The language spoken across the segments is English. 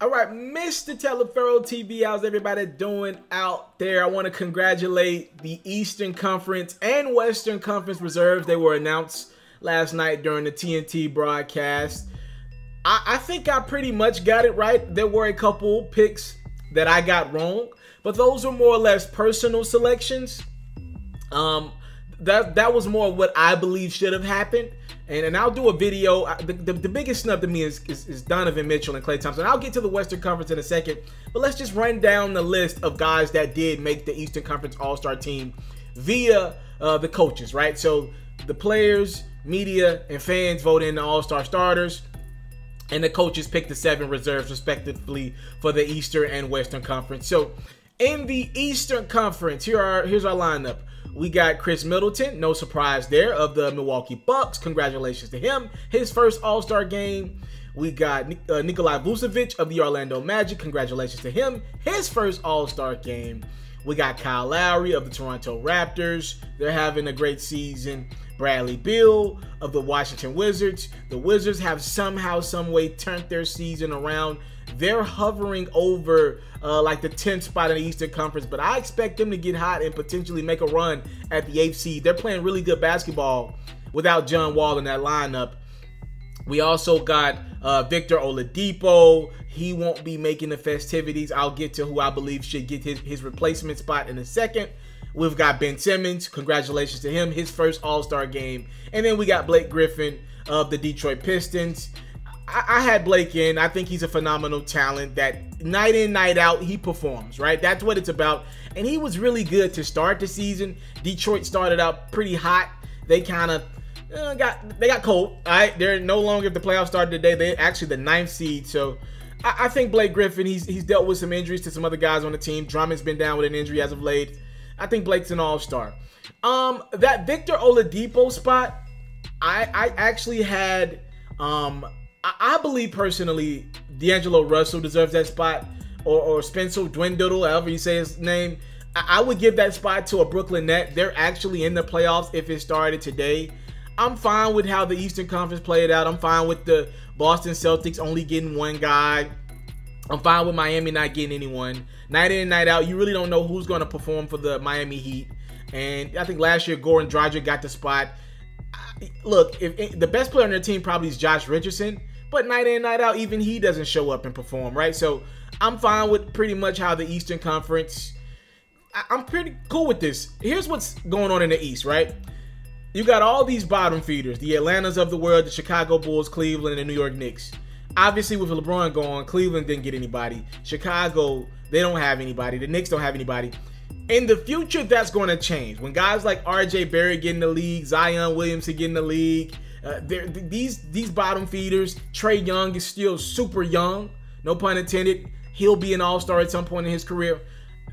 All right, Mr. Teleferro TV, how's everybody doing out there? I want to congratulate the Eastern Conference and Western Conference reserves. They were announced last night during the TNT broadcast. I think I pretty much got it right. There were a couple picks that I got wrong, but those were more or less personal selections. That was more what I believe should have happened. And I'll do a video. The biggest snub to me is Donovan Mitchell and Klay Thompson. I'll get to the Western Conference in a second, but let's just run down the list of guys that did make the Eastern Conference All-Star team via the coaches, right? So the players, media, and fans vote in the All-Star starters, and the coaches pick the 7 reserves respectively for the Eastern and Western Conference. So in the Eastern Conference, here's our lineup. We got Chris Middleton, no surprise there, of the Milwaukee Bucks. Congratulations to him. His first All-Star game. We got Nikola Vucevic of the Orlando Magic. Congratulations to him. His first All-Star game. We got Kyle Lowry of the Toronto Raptors. They're having a great season. Bradley Beal of the Washington Wizards. The Wizards have somehow, some way turned their season around. They're hovering over like the 10th spot in the Eastern Conference, but I expect them to get hot and potentially make a run at the 8th seed. They're playing really good basketball without John Wall in that lineup. We also got Victor Oladipo. He won't be making the festivities. I'll get to who I believe should get his replacement spot in a second. We've got Ben Simmons. Congratulations to him. His first All-Star game. And then we got Blake Griffin of the Detroit Pistons. I had Blake in. I think he's a phenomenal talent that night in, night out, he performs, right? That's what it's about. And he was really good to start the season. Detroit started out pretty hot. They kind of got cold, all right? They're no longer, if the playoffs started today, they're actually the 9th seed. So I think Blake Griffin, he's dealt with some injuries to some other guys on the team. Drummond's been down with an injury as of late. I think Blake's an all-star. That Victor Oladipo spot, I actually had... I believe personally D'Angelo Russell deserves that spot, or Spencer Dwindle, however you say his name. I would give that spot to a Brooklyn Net. They're actually in the playoffs if it started today. I'm fine with how the Eastern Conference played out. I'm fine with the Boston Celtics only getting one guy. I'm fine with Miami not getting anyone. Night in and night out, you really don't know who's going to perform for the Miami Heat. And I think last year Goran Dragic got the spot. Look, if the best player on their team probably is Josh Richardson, but night in, night out, even he doesn't show up and perform, right? So I'm fine with pretty much how the Eastern Conference, I'm pretty cool with this. Here's what's going on in the East, right? You got all these bottom feeders, the Atlantas of the world, the Chicago Bulls, Cleveland, and the New York Knicks. Obviously, with LeBron gone, Cleveland didn't get anybody. Chicago, they don't have anybody. The Knicks don't have anybody. In the future, that's going to change. When guys like R.J. Barrett get in the league, Zion Williamson get in the league, these bottom feeders, Trae Young is still super young, no pun intended. He'll be an all-star at some point in his career.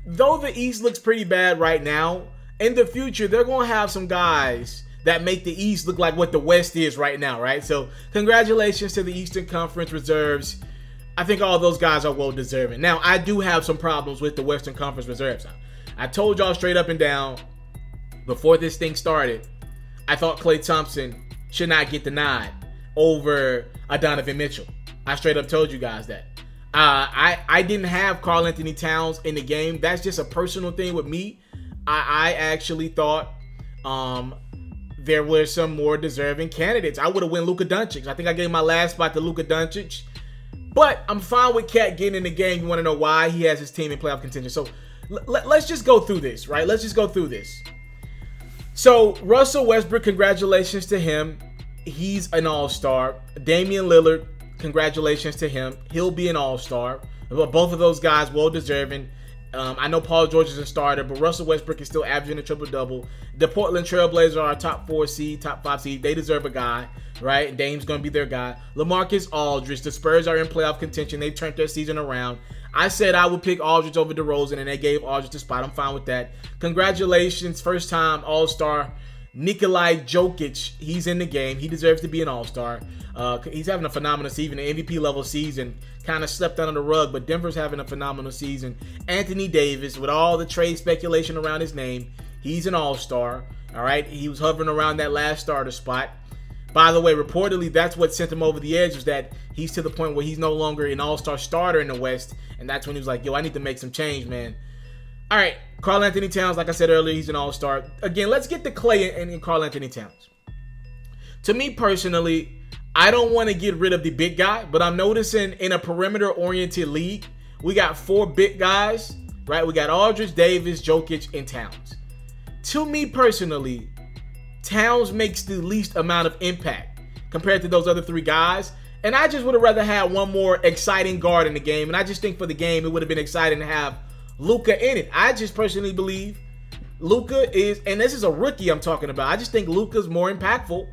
Though the East looks pretty bad right now, in the future, they're going to have some guys that make the East look like what the West is right now, right? So congratulations to the Eastern Conference reserves. I think all those guys are well-deserving. Now, I do have some problems with the Western Conference reserves. I told y'all straight up and down before this thing started, I thought Klay Thompson should not get the nod over Donovan Mitchell. I straight up told you guys that. I didn't have Karl Anthony Towns in the game. That's just a personal thing with me. I actually thought there were some more deserving candidates. I would have went Luka Doncic. I think I gave my last spot to Luka Doncic. But I'm fine with Cat getting in the game. You want to know why? He has his team in playoff contention. So let's just go through this, right? Let's just go through this. So Russell Westbrook, congratulations to him. He's an all-star. Damian Lillard, congratulations to him. He'll be an all-star. Both of those guys, well-deserving. I know Paul George is a starter, but Russell Westbrook is still averaging a triple-double. The Portland Trailblazers are a top 4 seed, top 5 seed. They deserve a guy, right? Dame's going to be their guy. LaMarcus Aldridge, the Spurs are in playoff contention. They've turned their season around. I said I would pick Aldridge over DeRozan, and they gave Aldridge the spot. I'm fine with that. Congratulations, first-time All-Star Nikola Jokic. He's in the game. He deserves to be an All-Star. He's having a phenomenal season, an MVP-level season. Kind of slept under the rug, but Denver's having a phenomenal season. Anthony Davis, with all the trade speculation around his name, he's an all-star. All right, he was hovering around that last starter spot. By the way, reportedly, that's what sent him over the edge, was that he's to the point where he's no longer an all-star starter in the West. And that's when he was like, yo, I need to make some change, man. All right, Karl-Anthony Towns, like I said earlier, he's an all-star. Again, let's get to Klay and Karl-Anthony Towns. To me personally, I don't want to get rid of the big guy, but I'm noticing in a perimeter-oriented league, we got 4 big guys, right? We got Aldridge, Davis, Jokic, and Towns. To me personally, Towns makes the least amount of impact compared to those other 3 guys. And I just would have rather had one more exciting guard in the game. And I just think for the game, it would have been exciting to have Luka in it. I just personally believe Luka is, and this is a rookie I'm talking about, I just think Luka's more impactful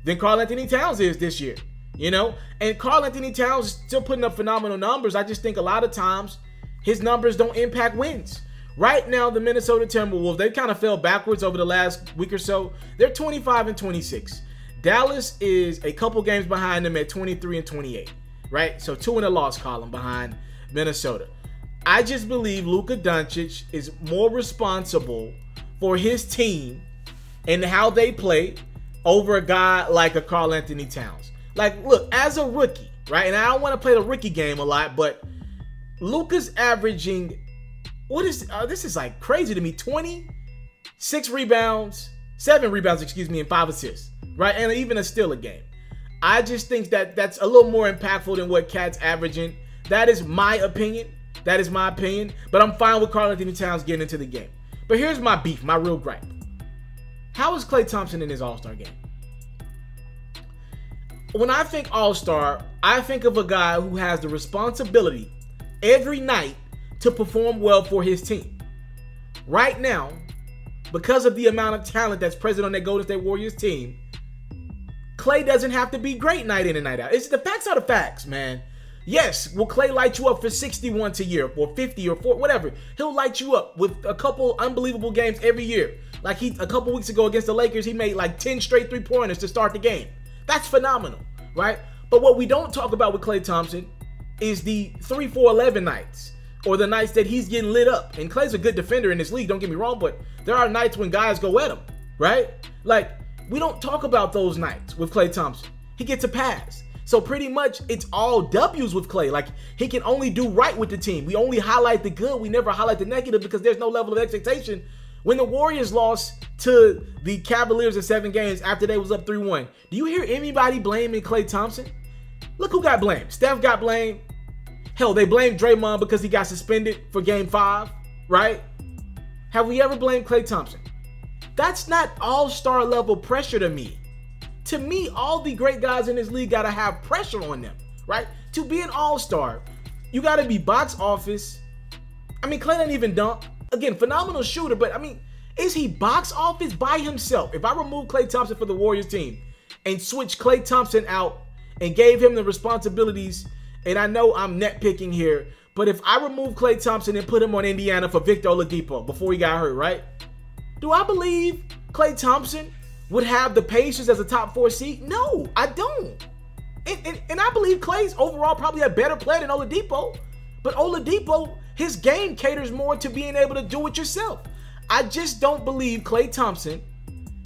than Karl-Anthony Towns is this year. You know? And Karl-Anthony Towns is still putting up phenomenal numbers. I just think a lot of times his numbers don't impact wins. Right now, the Minnesota Timberwolves, they kind of fell backwards over the last week or so. They're 25-26. Dallas is a couple games behind them at 23-28, right? So 2 in the loss column behind Minnesota. I just believe Luka Doncic is more responsible for his team and how they play over a guy like a Karl-Anthony Towns. Like, look, as a rookie, right? And I don't want to play the rookie game a lot, but Luka's averaging, what is, this is like crazy to me, 7 rebounds, and 5 assists, right? And even a steal a game. I just think that that's a little more impactful than what Cat's averaging. That is my opinion. That is my opinion. But I'm fine with Karl-Anthony Towns getting into the game. But here's my beef, my real gripe. How is Klay Thompson in his All-Star game? When I think All-Star, I think of a guy who has the responsibility every night to perform well for his team. Right now, because of the amount of talent that's present on that Golden State Warriors team, Klay doesn't have to be great night in and night out. It's the facts are the facts, man. Yes, will Klay light you up for 60 once a year, or 50 or 40, whatever? He'll light you up with a couple unbelievable games every year. Like a couple weeks ago against the Lakers, he made like 10 straight 3-pointers to start the game. That's phenomenal, right? But what we don't talk about with Klay Thompson is the 3-4-11 nights, or the nights that he's getting lit up. And Klay's a good defender in this league, don't get me wrong, but there are nights when guys go at him, right? Like, we don't talk about those nights with Klay Thompson. He gets a pass. So pretty much it's all W's with Klay. Like, he can only do right with the team. We only highlight the good. We never highlight the negative because there's no level of expectation. When the Warriors lost to the Cavaliers in 7 games after they was up 3-1, do you hear anybody blaming Klay Thompson? Look who got blamed. Steph got blamed. Hell, they blamed Draymond because he got suspended for Game 5, right? Have we ever blamed Klay Thompson? That's not all-star level pressure to me. To me, all the great guys in this league got to have pressure on them, right? To be an all-star, you got to be box office. I mean, Klay doesn't even dunk. Again, phenomenal shooter, but I mean, is he box office by himself? If I remove Klay Thompson for the Warriors team and switch Klay Thompson out and gave him the responsibilities, and I know I'm nitpicking here, but if I remove Klay Thompson and put him on Indiana for Victor Oladipo before he got hurt, right? Do I believe Klay Thompson would have the Pacers as a top 4 seed? No, I don't. And I believe Klay's overall probably a better player than Oladipo. But Oladipo, his game caters more to being able to do it yourself. I just don't believe Klay Thompson,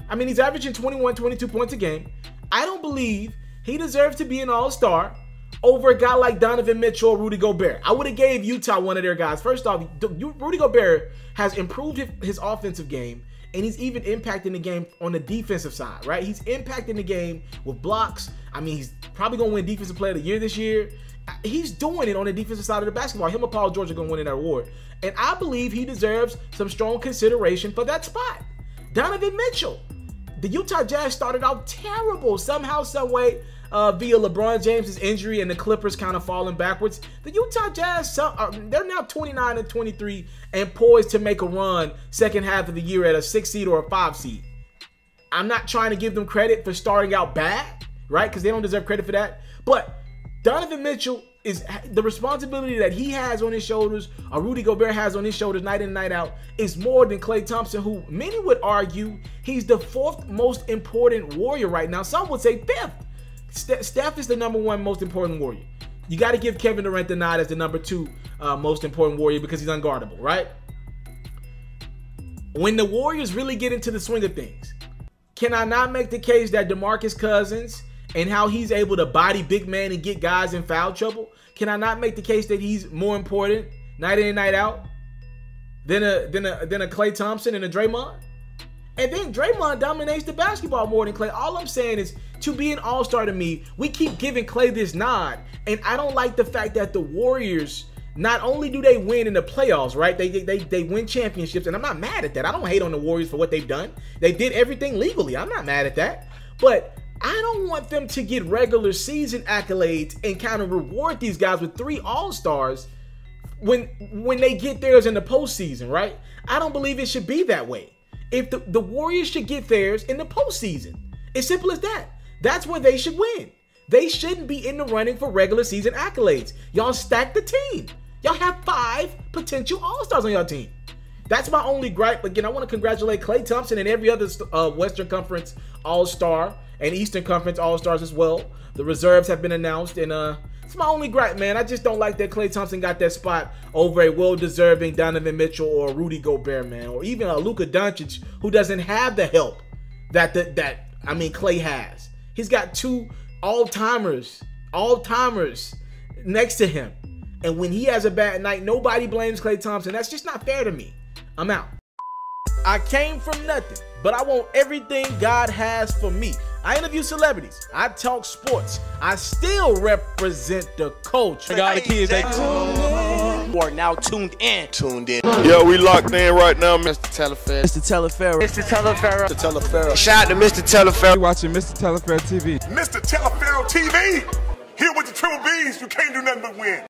I mean, he's averaging 21, 22 points a game. I don't believe he deserves to be an all-star over a guy like Donovan Mitchell or Rudy Gobert. I would have gave Utah one of their guys. First off, Rudy Gobert has improved his offensive game, and he's even impacting the game on the defensive side, right? He's impacting the game with blocks. I mean, he's probably going to win Defensive Player of the Year this year. He's doing it on the defensive side of the basketball. Him and Paul George are going to win that award. And I believe he deserves some strong consideration for that spot. Donovan Mitchell. The Utah Jazz started out terrible somehow, some way, via LeBron James's injury and the Clippers kind of falling backwards. The Utah Jazz, they're now 29-23 and poised to make a run second half of the year at a 6 seed or a 5 seed. I'm not trying to give them credit for starting out bad, right? Because they don't deserve credit for that. But Donovan Mitchell is the responsibility that he has on his shoulders, or Rudy Gobert has on his shoulders night in and night out, is more than Klay Thompson, who many would argue he's the 4th most important Warrior right now. Some would say 5th. Steph is the #1 most important Warrior. You got to give Kevin Durant the nod as the #2 most important Warrior because he's unguardable, right? When the Warriors really get into the swing of things, Can I not make the case that DeMarcus Cousins and how he's able to body big man and get guys in foul trouble? Can I not make the case that he's more important night in and night out than a Klay Thompson and a Draymond? And then Draymond dominates the basketball more than Klay. All I'm saying is, to be an all-star to me, we keep giving Klay this nod. And I don't like the fact that the Warriors, not only do they win in the playoffs, right? They win championships, and I'm not mad at that. I don't hate on the Warriors for what they've done. They did everything legally. I'm not mad at that. But I don't want them to get regular season accolades and kind of reward these guys with 3 all-stars when they get theirs in the postseason, right? I don't believe it should be that way. If the Warriors should get theirs in the postseason. As simple as that. That's where they should win. They shouldn't be in the running for regular season accolades. Y'all stack the team. Y'all have 5 potential all-stars on your team. That's my only gripe. Again, I want to congratulate Klay Thompson and every other Western Conference all-star and Eastern Conference all-stars as well. The reserves have been announced, and it's my only gripe, man. I just don't like that Klay Thompson got that spot over a well-deserving Donovan Mitchell or Rudy Gobert, man, or even a Luka Doncic, who doesn't have the help that Klay has. He's got 2 all-timers next to him. And when he has a bad night, nobody blames Klay Thompson. That's just not fair to me. I'm out. I came from nothing, but I want everything God has for me. I interview celebrities. I talk sports. I still represent the culture. I got the kids. They are now tuned in. Yo, we locked in right now, Mr. Telefera. Shout out to Mr. Telefera. You watching Mr. Telefera TV. Mr. Telefera TV. Here with the Triple B's, you can't do nothing but win.